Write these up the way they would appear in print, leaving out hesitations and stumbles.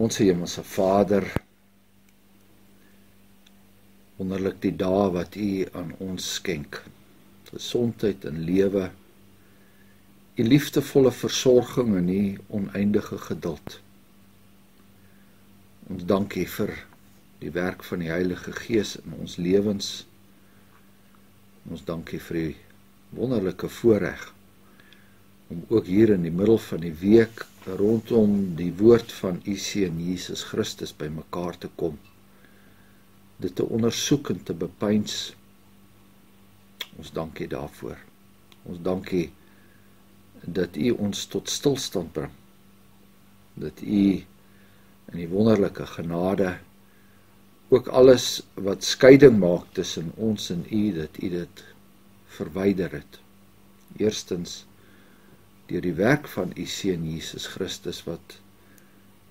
Onse Hemelse Vader, wonderlik die dae wat U aan ons skenk, gesondheid en lewe, U liefdevolle versorging en U oneindige geduld. Ons dank U vir die werk van die Heilige Gees in ons lewens. Ons dank U vir die wonderlike voorreg om ook hier in die middel van die week rondom die woord van U Seun Jesus Christus by mekaar te kom, dit te ondersoek en te bepeins. Ons dank U daarvoor. Ons dank U dat U ons tot stilstand bring, dat U in die wonderlike genade ook alles wat skeiding maak tussen ons en U, dat U dit verwyder het. Eerstens deur die werk van U Seun Jesus Christus wat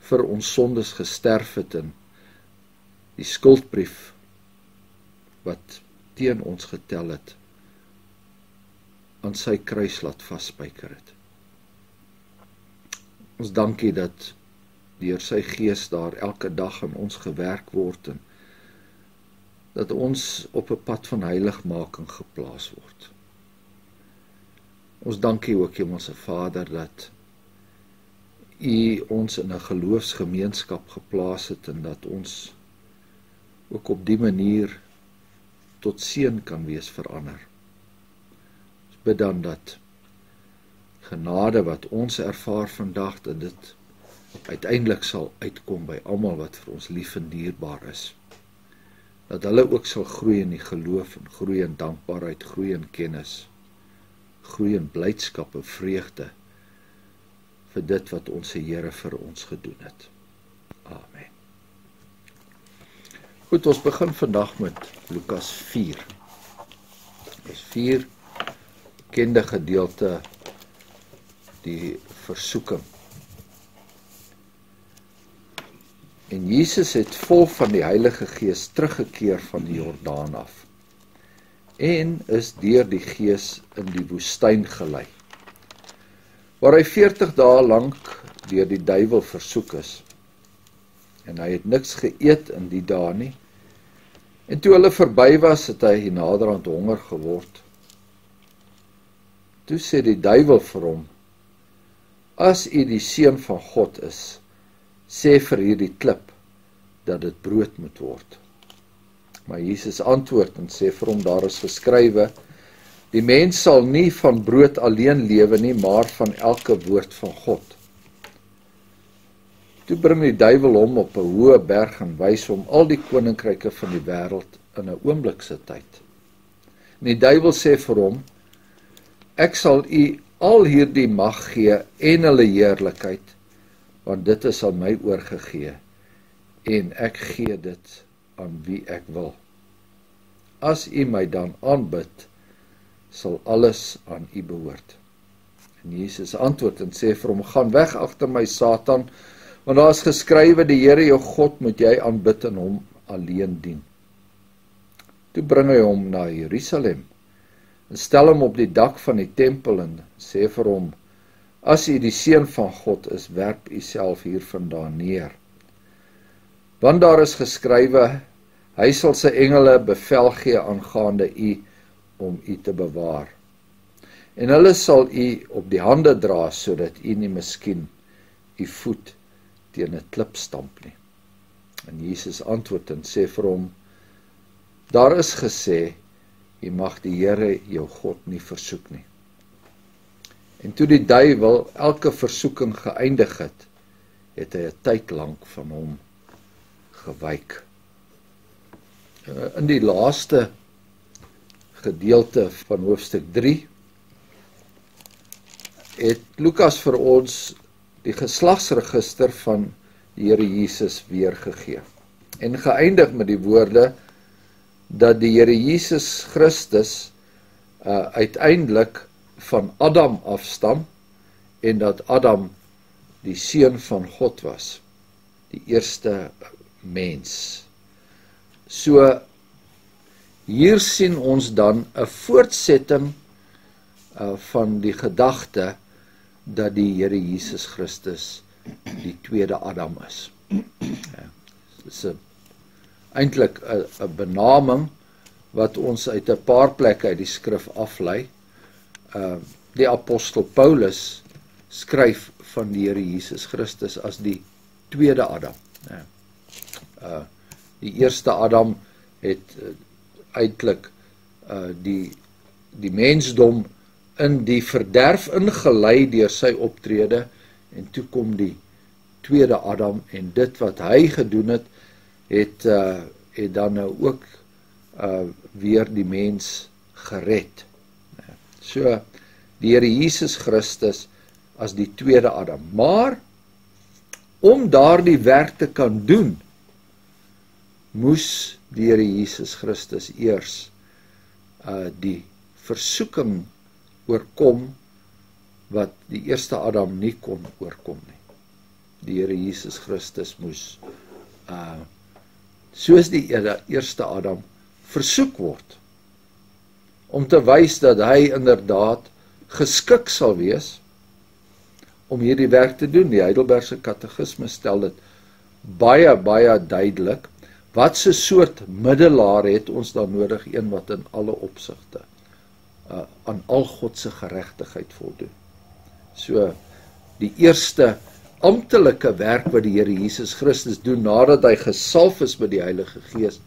vir ons sondes gesterf het en die skuldbrief wat teen ons getel het aan sy kruis laat vasspyker het. Ons dank U dat deur sy Gees daar elke dag in ons gewerk word en dat ons op 'n pad van heiligmaking geplaas word. Ons dank U ook, Hemelse Vader, dat U ons in 'n geloofsgemeenskap geplaas het en dat ons ook op die manier tot seën kan wees vir ander. Ons bid dan dat genade wat ons ervaar vandag, dat dit uiteindelik sal uitkom by almal wat vir ons lief en dierbaar is. Dat hulle ook sal groei in die geloof en groei in dankbaarheid, groei in kennis, groei in blydskap en vreugde vir dit wat ons Here vir ons gedoen het. Amen. Goed, ons begin vandag met Lukas 4. Lukas 4, bekende gedeelte, die versoeking. En Jesus het vol van die Heilige Gees teruggekeer van die Jordaan af en is deur die Gees in die woestyn gelei, waar hy 40 dae lank deur die duiwel versoek is. En hy het niks geëet in die dae nie. En toe hulle verby was, het hy naderhand honger geword. Toe sê die duiwel vir hom: "As U die Seun van God is, sê vir hierdie klip dat dit brood moet word." Maar Jesus antwoord en sê vir hom: "Daar is geskrywe, die mens sal nie van brood alleen lewe nie, maar van elke woord van God." Toe bring die duiwel hom op 'n hoë berg en wys hom al die koninkryke van die wêreld in 'n oomblik se tyd. En die duiwel sê vir hom: "Ek sal U al hierdie mag gee en hulle heerlikheid, want dit is aan my oorgegee, en ek gee dit aan wie ek wil. As U my dan aanbid, sal alles aan U behoort." En Jesus antwoord en sê vir hom: "Gaan weg agter my, Satan, want daar is geskrywe, die Here jou God moet jy aanbid en hom alleen dien." Toe bring hy hom na Jerusalem en stel hom op die dak van die tempel en sê vir hom: "As U die Seun van God is, werp U self hiervandaan neer. Want daar is geskrywe, hy sal sy engele bevel gee aangaande U om U te bewaar. En hulle sal U op die hande dra, sodat U nie miskien U voet teen 'n klip stamp nie." En Jesus antwoord en sê vir hom: "Daar is gesê, jy mag die Here jou God nie versoek nie." En toe die duiwel elke versoeking geëindig het, het hy 'n tyd lank van hom gewyk. In die laaste gedeelte van hoofstuk 3 het Lukas vir ons die geslagsregister van die Here Jesus weergegee. En geëindig met die woorde dat die Here Jesus Christus uiteindelik van Adam afstam en dat Adam die seun van God was, die eerste mens. So hier sien ons dan 'n voortsetting van die gedagte dat die Here Jesus Christus die tweede Adam is. Dis eintlik 'n benaming wat ons uit 'n paar plekke uit die skrif aflei. Die apostel Paulus skryf van die Here Jesus Christus as die tweede Adam. Die eerste Adam het eintlik die mensdom in die verderf ingelei deur sy optrede, en toe kom die tweede Adam, en dit wat hy gedoen het dan nou ook weer die mens gered. So, die Here Jesus Christus as die tweede Adam. Maar, om daardie werk te kan doen, moes die Here Jesus Christus eers die versoeking oorkom wat die eerste Adam nie kon oorkom nie. Die Here Jesus Christus moes soos die eerste Adam versoek word om te wys dat hy inderdaad geskik sal wees om hierdie werk te doen. Die Heidelbergse Katekisme stel dit baie, baie duidelik. Wat 'n soort middelaar het ons dan nodig? Een wat in alle opsigte aan al God se geregtigheid voldoen. So, die eerste amptelike werk wat die Here Jesus Christus doen nadat hy gesalf is met die Heilige Gees,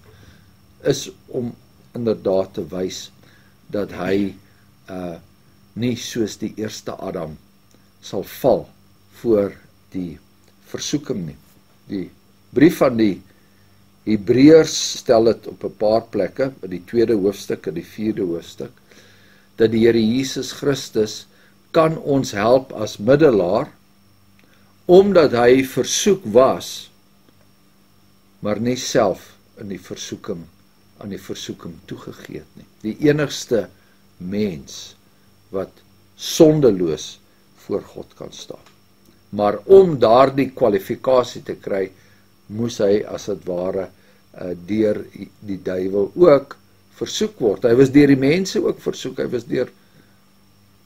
is om inderdaad te wys dat hy nie soos die eerste Adam sal val voor die versoeking nie. Die brief van die Hebreërs stel dit op 'n paar plekke, in die 2de hoofstuk en die 4de hoofstuk, dat die Here Jesus Christus kan ons help as middelaar, omdat hy versoek was, maar nie self aan die versoeking toegegee het nie. Die enigste mens wat sondeloos voor God kan staan. Maar om daardie kwalifikasie te kry, moes hy as dit ware deur die duiwel ook versoek word. Hy was deur die mense ook versoek, hy was deur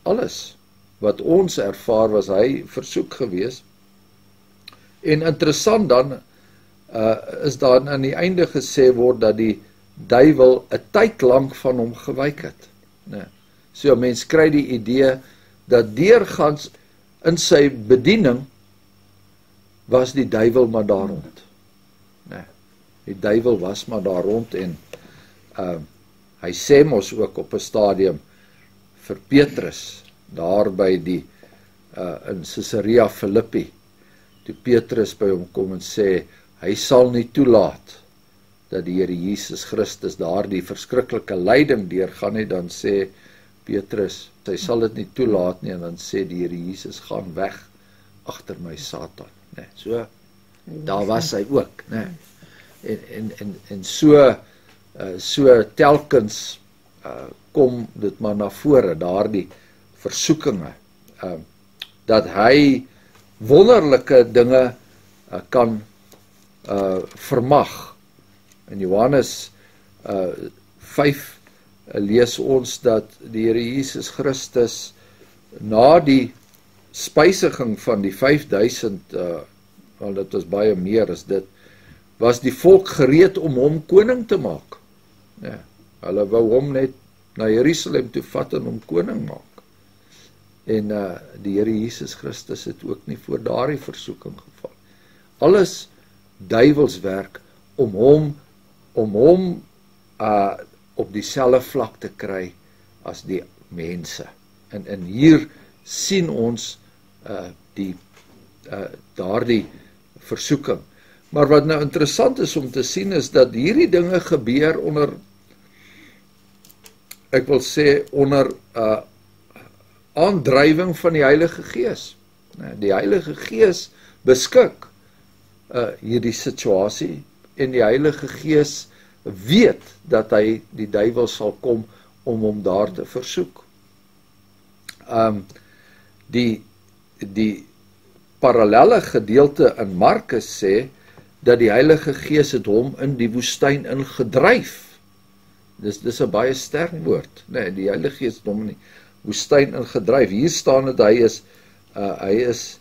alles wat ons ervaar, was hy versoek gewees. En interessant dan, is daar aan die einde gesê word dat die duiwel 'n tyd lank van hom gewyk het. So mens kry die idee dat deurgaans in sy bediening was die duiwel maar daar rond. Die duiwel was maar daar rond, en hy sê mos ook op 'n stadium vir Petrus, daar by die in Caesarea Philippi, toe Petrus by hom kom en sê, hy sal nie toelaat dat die Here Jesus Christus daardie verskriklike lyding deurgaan nie, dan sê Petrus, hy sal dit nie toelaat nie, en dan sê die Here Jesus, gaan weg agter my Satan. So, daar was hy ook. En so telkens kom dit maar na vore, daardie versoekinge, dat hy wonderlike dinge kan vermag. In Johannes 5 lees ons dat die Here Jesus Christus na die spysiging van die 5000, want dit was baie meer as dit, was die volk gereed om hom koning te maak. Hulle wou hom net na Jerusalem toe vat en hom koning maak. En die Here Jesus Christus het ook nie voor daardie versoeking geval. Alles duiwelswerk om hom op dieselfde vlak te kry as die mense. En hier sien ons daardie versoeking. Maar wat nou interessant is om te sien is dat hierdie dinge gebeur onder, ek wil sê, onder aandrywing van die Heilige Gees. Die Heilige Gees beskik hierdie situasie, en die Heilige Gees weet dat hy die duiwel sal kom om hom daar te versoek. Die parallelle gedeelte in Markus sê dat die Heilige Gees het hom in die woestyn ingedryf. Dis 'n baie sterk woord. Die Heilige Gees het hom in die woestyn ingedryf. Hier staan dat hy is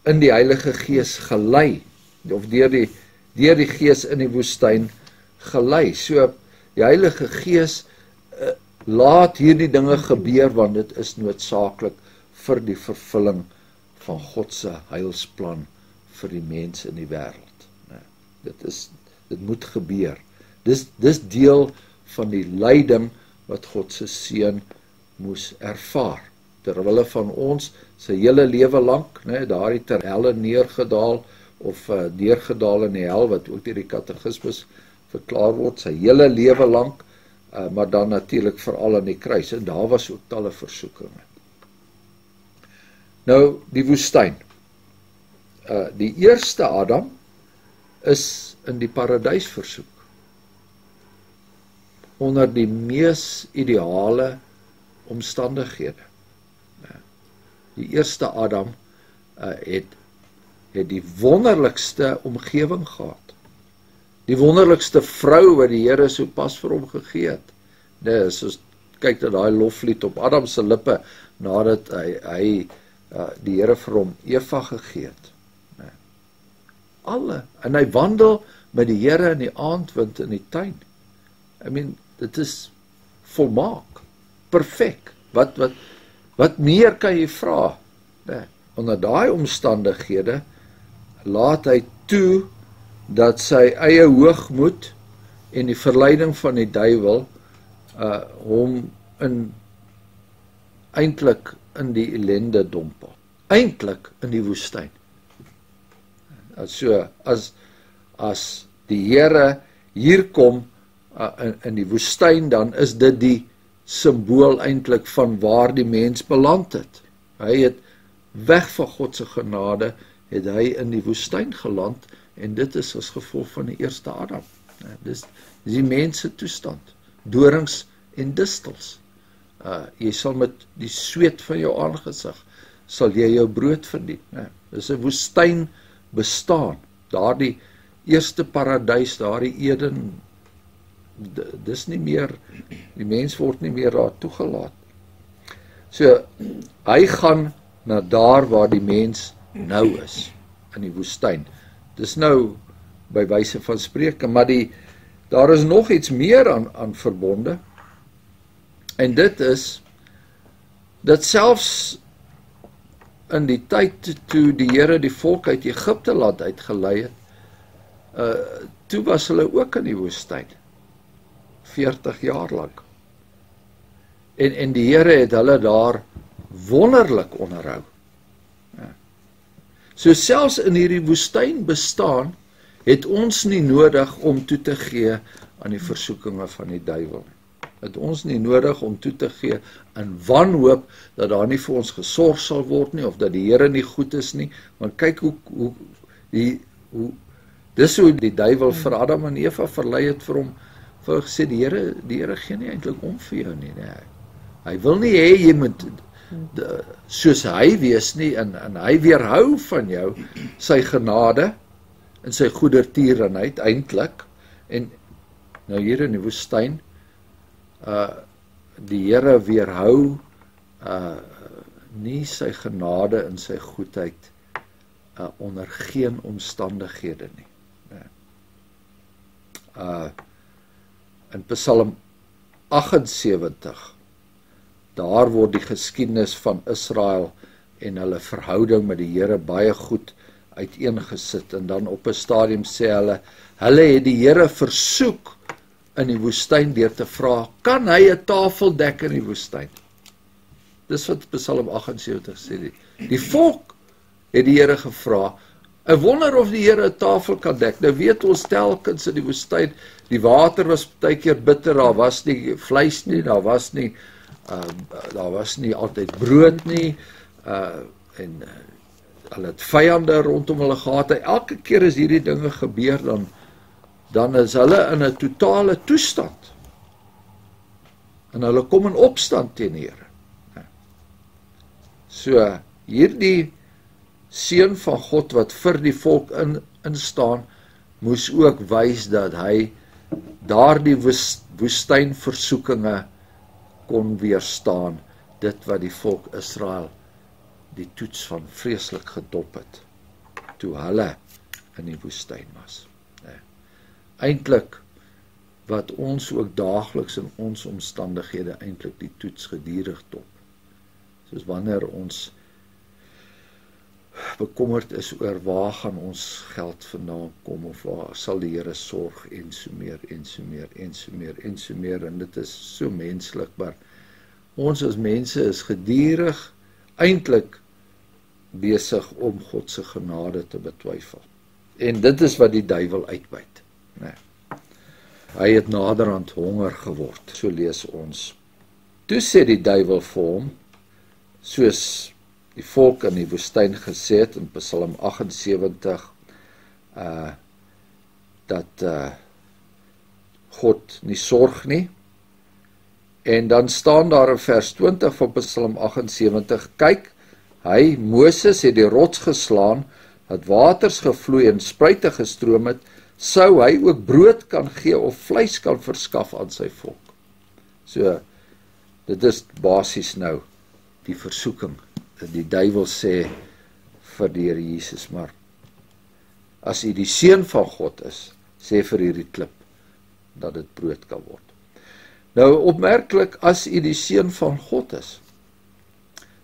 in die Heilige Gees gelei of deur die Gees in die woestyn gelei. So die Heilige Gees laat hierdie dinge gebeur, want dit is noodsaaklik vir die vervulling van God se heilsplan vir die mens in die wêreld. Dit moet gebeur. Dis deel van die lyding wat God se seun moes ervaar. Terwille van ons sy hele lewe lank, daardie ter helle neergedaal of neergedaal in die hel, wat ook deur die katekismus verklaar word, sy hele lewe lank, maar dan natuurlik veral aan die kruis, en daar was ook talle versoekinge. Nou, die woestyn. Die eerste Adam is in die paradys versoek, onder die mees ideale omstandighede. Die eerste Adam het die wonderlikste omgewing gehad. Die wonderlikste vrou wat die Here so pas vir hom gegee het. Soos kyk dat daai loflied op Adam se lippe nadat hy die Here vir hom Eva gegee het. Alle, en hy wandel met die Here in die aandwind in die tuin. Dit is volmaak, perfek. Wat meer kan jy vra? Onder daai omstandighede laat hy toe dat sy eie hoogmoed en die verleiding van die duiwel hom eintlik in die ellende dompel. Eintlik in die woestyn. So, as die Here hier kom in die woestyn, dan is dit die simbool eintlik van waar die mens beland het. Hy het weg van God se genade, het hy in die woestyn geland, en dit is as gevolg van die eerste Adam. Dis die mens se toestand, dorings en distels. Jy sal met die sweet van jou aangesig, sal jy jou brood verdien. Dis 'n woestyn bestaan, daardie eerste paradys, daardie Eden, dis nie meer, die mens word nie meer daar toegelaat. So, hy gaan na daar waar die mens nou is, in die woestyn. Dis nou by wyse van spreke, maar daar is nog iets meer aan verbonde, en dit is, dat selfs in die tyd toe die Here die volk uit Egipte laat uitgelei het, toe was hulle ook in die woestyn, 40 jaar lang. En die Here het hulle daar wonderlik onderhou. So selfs in hierdie woestyn bestaan, het ons nie nodig om toe te gee aan die versoekinge van die duiwel. Het ons nie nodig om toe te gee in wanhoop dat daar nie vir ons gesorg sal word nie, of dat die Here nie goed is nie, want kyk dis hoe die duiwel vir Adam en Eva verlei het vir hom, vir hulle gesê, die Here gee nie eintlik om vir jou nie, hy wil nie hê jy moet soos hy wees nie, en hy weerhou van jou sy genade en sy goedertierenheid eintlik, en nou hier in die woestyn, die Here weerhou nie sy genade en sy goedheid onder geen omstandighede nie. In Psalm 78, daar word die geskiedenis van Israel en hulle verhouding met die Here baie goed uiteengesit, en dan op 'n stadium sê hulle het die Here versoek in die woestyn deur te vra, kan hy 'n tafel dek in die woestyn? Dis wat Psalm 78 sê. Die volk het die Here gevra, ek wonder of die Here 'n tafel kan dek. Nou weet ons telkens in die woestyn, die water was baie keer bitter, daar was nie vleis nie, daar was nie altyd brood nie, en hulle het vyande rondom hulle gehad. Elke keer as hierdie dinge gebeur, dan is hulle in 'n totale toestand, en hulle kom in opstand teen die Here. So, hierdie seun van God wat vir die volk instaan, moes ook wys dat hy daardie woestynversoekinge kon weerstaan, dit wat die volk Israel die toets van vreeslik gedop het, toe hulle in die woestyn was. Eintlik wat ons ook daagliks in ons omstandighede eintlik die toets gedurig top. Soos wanneer ons bekommerd is oor waar gaan ons geld vandaan kom, of waar sal die Here sorg, en so meer, en so meer, en so meer, en so meer, en dit is so menslik, maar ons as mense is gedurig eintlik besig om God se genade te betwyfel. En dit is wat die duiwel uitbuit. Nee. Hy het naderhand honger geword, so lees ons. Toe sê die duiwel vir hom, soos die volk in die woestyn gesê het in Psalm 78, dat God nie sorg nie. En dan staan daar in vers 20 van Psalm 78, kyk, hy, Moses, het die rots geslaan, dat waters gevloei en spruite gestroom het, sou hy ook brood kan gee of vleis kan verskaf aan sy volk. So, dit is basies nou die versoeking. Die duiwel sê vir die Here Jesus, maar as u die seun van God is, sê vir hierdie klip dat dit brood kan word. Nou opmerklik, as u die seun van God is.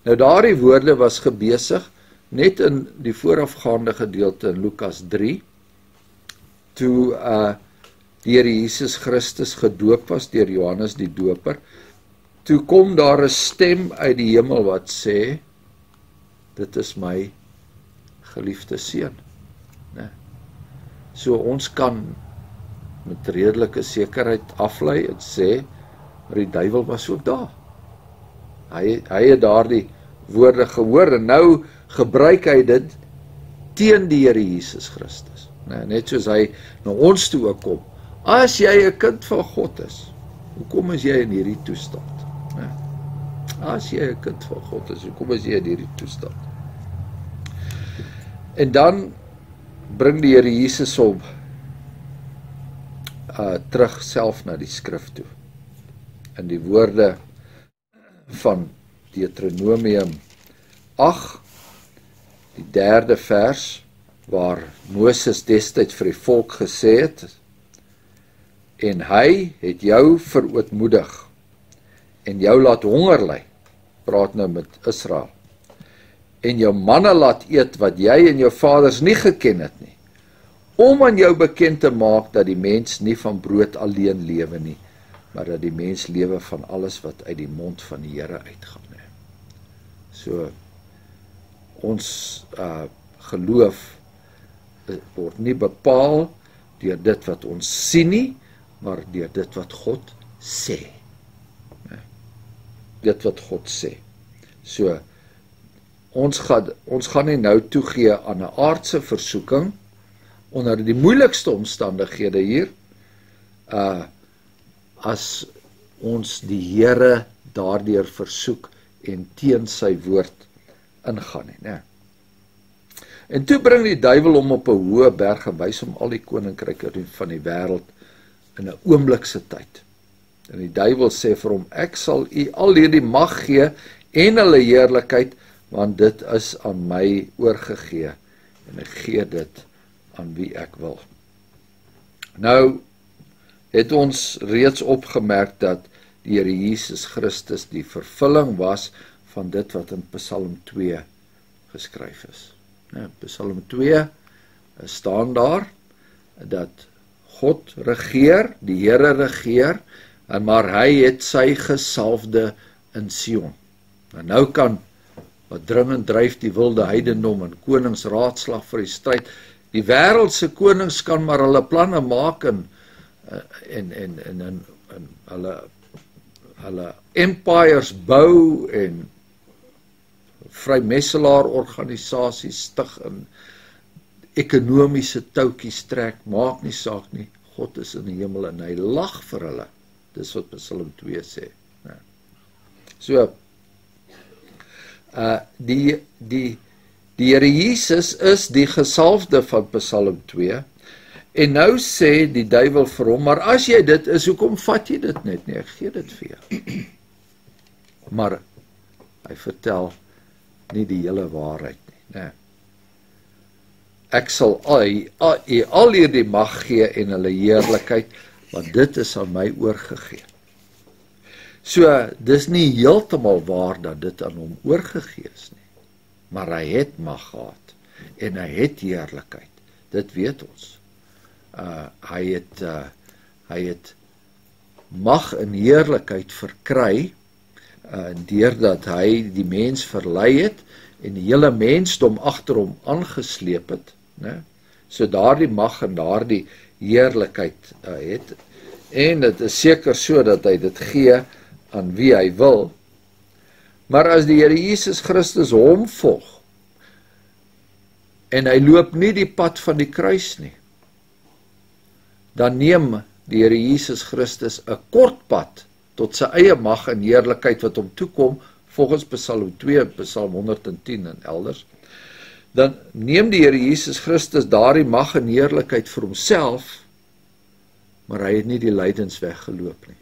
Nou daardie woorde was gebesig net in die voorafgaande gedeelte in Lukas 3, toe die Here Jesus Christus gedoop was deur Johannes die Doper. Toe kom daar 'n stem uit die hemel wat sê, dit is my geliefde seun. Nee. So ons kan met redelike sekerheid aflei en sê, maar die duiwel was ook daar. Hy het daardie woorde gehoor en nou gebruik hy dit teen die Here Jesus Christus. Nee, net soos hy na ons toe ook kom. As jy 'n kind van God is, hoekom is jy in hierdie toestand? Nee. As jy 'n kind van God is, hoekom is jy in hierdie toestand? En dan bring die Here Jesus hom terug self na die skrif toe. In die woorde van Deuteronomium 8, die 3de vers, waar Moses destyds vir die volk gesê het, en hy het jou verootmoedig, en jou laat honger ly, praat nou met Israel, en jou manne laat eet wat jy en jou vaders nie geken het nie, om aan jou bekend te maak dat die mens nie van brood alleen lewe nie, maar dat die mens lewe van alles wat uit die mond van die Here uitgaan. So, ons geloof word nie bepaal deur dit wat ons sien nie, maar deur dit wat God sê. Dit wat God sê. So, ons gaan nie nou toegee aan 'n aardse versoeking onder die moeilikste omstandighede hier, as ons die Here daardeur versoek en teen sy woord ingaan nie, né? En toe bring die duiwel hom op 'n hoë berg en wys hom al die koninkryke van die wêreld in 'n oomblikse tyd. En die duiwel sê vir hom, ek sal u al hierdie mag gee en hulle heerlikheid, want dit is aan my oorgegee en ek gee dit aan wie ek wil. Nou het ons reeds opgemerk dat die Here Jesus Christus die vervulling was van dit wat in Psalm 2 geskryf is. Psalm 2 staan daar dat God regeer, die Here regeer, maar hy het sy gesalfde in Sion. En nou kan wat dringend dryf die wilde heidendom en konings raadslag vir die stryd. Die wêreldse konings kan maar hulle planne maak en hulle empires bou en vrymesselaar organisasies stig en ekonomiese touwtjies trek, maak nie saak nie. God is in die hemel en hy lag vir hulle. Dis wat Psalm 2 sê. So, die Here Jesus is die gesalfde van Psalm 2, en nou sê die duiwel vir hom, maar as jy dit is, hoekom vat jy dit net nie? Ek gee dit vir jou. Maar hy vertel nie die hele waarheid nie. ek sal al hierdie mag gee en hulle heerlikheid, want dit is aan my oorgegee. So, dis nie heeltemal waar dat dit aan hom oorgegee is nie, maar hy het mag gehad, en hy het heerlikheid, dit weet ons. Hy het mag en heerlikheid verkry, deurdat hy die mens verlei het, en die hele mensdom agter hom aangesleep het, né? So daardie mag en daardie heerlikheid het, en dit is seker so dat hy dit gee aan wie hy wil, maar as die Here Jesus Christus hom volg, en hy loop nie die pad van die kruis nie, dan neem die Here Jesus Christus 'n kort pad tot sy eie mag en heerlikheid wat hom toekom, volgens Psalm 2, Psalm 110 en elders, dan neem die Here Jesus Christus daardie mag en heerlikheid vir homself, maar hy het nie die lydensweg geloop nie.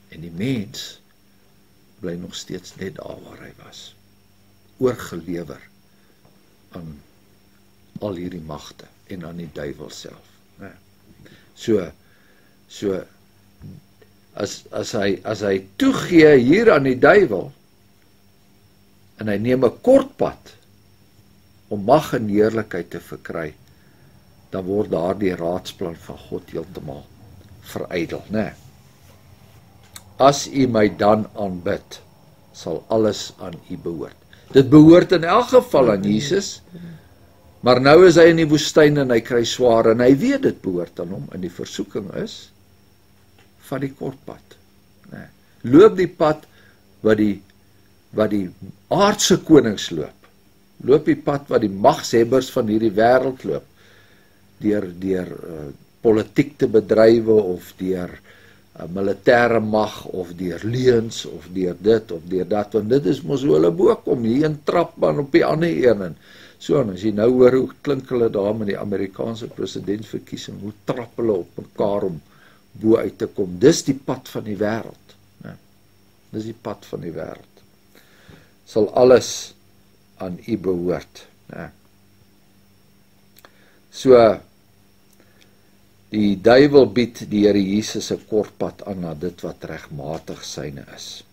En die mens bly nog steeds net daar waar hy was, oorgelewer aan al hierdie magte en aan die duiwel self. So as hy toegee hier aan die duiwel, en hy neem 'n kort pad om mag en heerlikheid te verkry, dan word daardie raadsplan van God heeltemal verydel, né? As u my dan aanbid, sal alles aan u behoort. Dit behoort in elk geval aan Jesus, maar nou is hy in die woestyn en hy kry swaar, en hy weet dit behoort aan hom, en die versoeking is van die kort pad. Nee. Loop die pad wat die aardse konings loop. Loop die pad wat die magshebbers van hierdie wêreld loop, deur politiek te bedrywe, of deur militêre mag, of deur leuns, of deur dit, of deur dat, want dit is mos hoe hulle bo kom, hier een trap man op die ander een, en so, en as jy nou hoor hoe klink hulle daar met die Amerikaanse presidentsverkiesing, hoe trap hulle op mekaar om bo uit te kom, dis die pad van die wêreld, né? Dis die pad van die wêreld. Sal alles aan u behoort, né? So, die duiwel bied die Here Jesus 'n kort pad aan na dit wat regmatig syne is.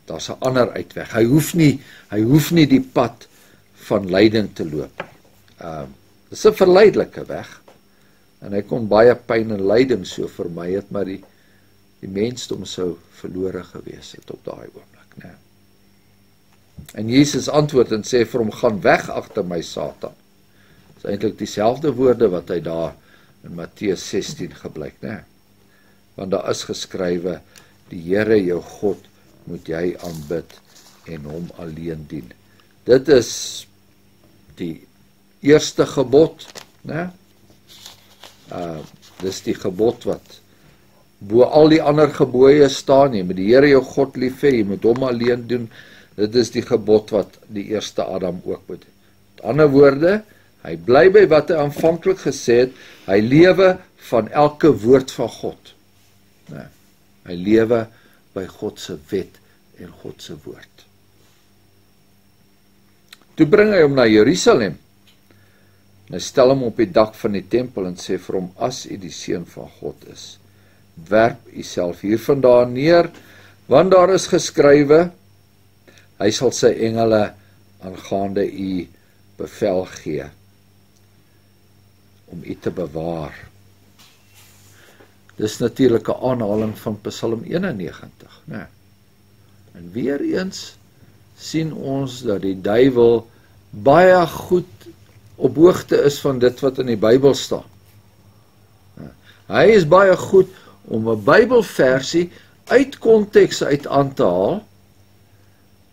Daar's 'n ander uitweg. Hy hoef nie die pad van lyding te loop. Dis 'n verleidelike weg, en hy kon baie pyn en lyding so vermy het, maar die mensdom sou verlore gewees het op daai oomblik, né? En Jesus antwoord en sê vir hom, gaan weg agter my Satan. Dis eintlik dieselfde woorde wat hy daar in Matteus 16 gebruik, né? Want daar is geskrywe, die Here jou God moet jy aanbid en hom alleen dien. Dit is die eerste gebod, né? Dis die gebod wat bo al die ander gebooie staan, jy moet die Here jou God lief hê, jy moet hom alleen doen. Dit is die gebod wat die eerste Adam ook moet. Met ander woorde, hy bly by wat hy aanvanklik gesê het, hy lewe van elke woord van God. Nee, hy lewe by God se wet en God se woord. Toe bring hy hom na Jerusalem, en hy stel hom op die dak van die tempel en sê vir hom, as u die seun van God is, werp u self hiervandaan neer, want daar is geskrywe, hy sal sy engele aangaande u bevel gee, om u te bewaar. Dis natuurlik 'n aanhaling van Psalm 91, né? En weer eens sien ons dat die duiwel baie goed op hoogte is van dit wat in die Bybel staan. Hy is baie goed om 'n Bybelversie uit konteks uit aan te haal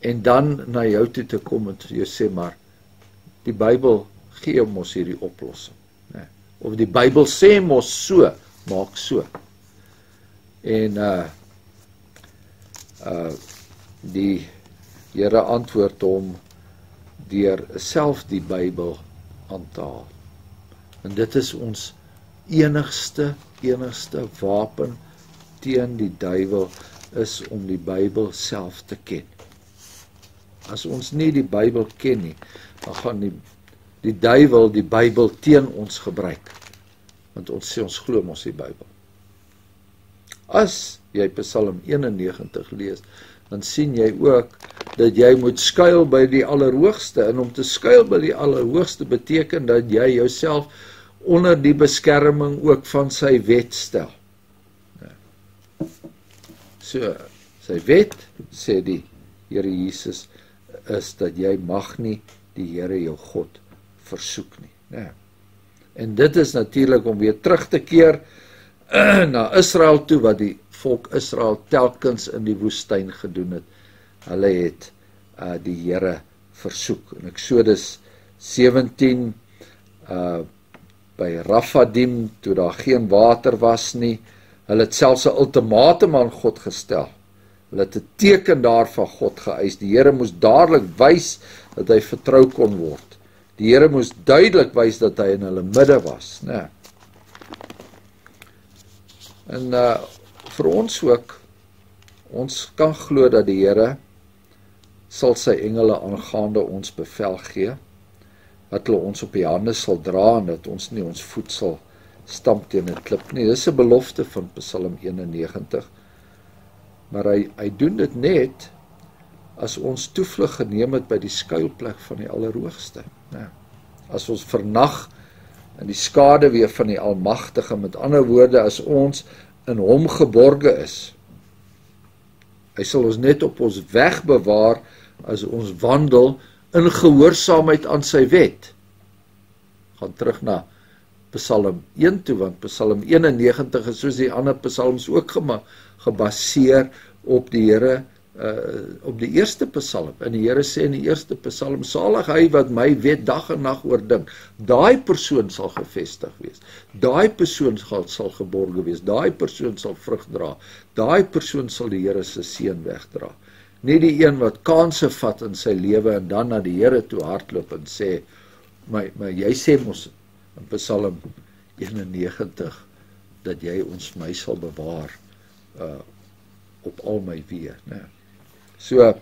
en dan na jou toe te kom en jy sê, maar die Bybel gee mos hierdie oplossing, né? Of die Bybel sê mos so, maak so. En die Here antwoord hom deur self die Bybel aan te haal. En dit is ons enigste wapen teen die duiwel, is om die Bybel self te ken. As ons nie die Bybel ken nie, dan gaan die duiwel die Bybel teen ons gebruik. Want ons sê ons glo mos die Bybel. As jy Psalm 91 lees, dan sien jy ook dat jy moet skuil by die Allerhoogste. En om te skuil by die Allerhoogste beteken dat jy jouself onder die beskerming ook van sy wet stel. So, sy wet, sê die Here Jesus, is dat jy mag nie die Here jou God versoek nie. Ja. En dit is natuurlik om weer terug te keer na Israel toe, wat die volk Israel telkens in die woestyn gedoen het. Hulle het die Here versoek. In Eksodus 17 by Rafadim, toe daar geen water was nie, hulle het selfs 'n ultimatum aan God gestel. Hulle het 'n teken daarvan God geëis. Die Here moes dadelik wys dat hy vertrou kon word. Die Here moes duidelik wys dat hy in hulle midde was, né? En vir ons ook, ons kan glo dat die Here sal sy engele aangaande ons bevel gee, dat hulle ons op die hande sal dra en dat ons nie ons voet sal stamp teen 'n klip nie. Dis 'n belofte van Psalm 91. Maar hy doen dit net as ons toevlug geneem het by die skuilplek van die Allerhoogste. Ja. As ons vernag in die skaduwee van die Almagtige, met ander woorde, as ons in hom geborge is. Hy sal ons net op ons weg bewaar as ons wandel in gehoorsaamheid aan sy wet. Gaan terug na Psalm 1 toe, want Psalm 91 is soos die ander psalms ook gebaseer op die Here, op die eerste psalm. En die Here sê in die eerste psalm, salig hy wat my wet dag en nag oordink. Daai persoon sal gevestig wees. Daai persoon sal geborge wees. Daai persoon sal vrug dra. Daai persoon sal die Here se seën wegdra. Nie die een wat kanse vat in sy lewe en dan na die Here toe hardloop en sê, maar jy sê mos in Psalm 91 dat jy my sal bewaar op al my weë, né? So,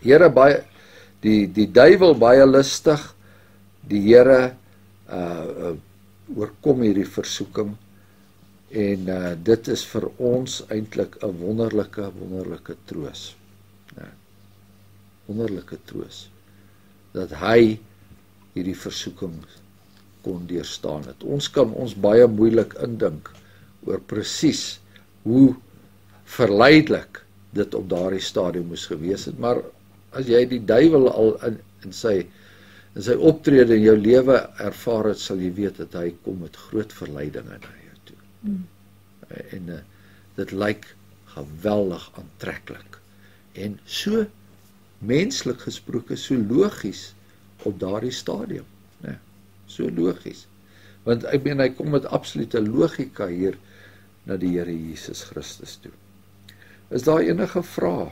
Here baie, die duiwel baie lustig, die Here oorkom hierdie versoeking, en dit is vir ons eintlik 'n wonderlike troos. Ja, wonderlike troos, dat hy hierdie versoeking kon deurstaan het. Ons kan ons baie moeilik indink oor presies hoe verleidelik dit op daardie stadium moes gewees het, maar as jy die duiwel al in sy optrede in jou lewe ervaar het, sal jy weet dat hy kom met groot verleidinge na jou toe. En dit lyk geweldig aantreklik en so menslik gesproke, so logies op daardie stadium, né? So logies, want ek meen hy kom met absolute logika hier na die Here Jesus Christus toe. Is daar enige vrae?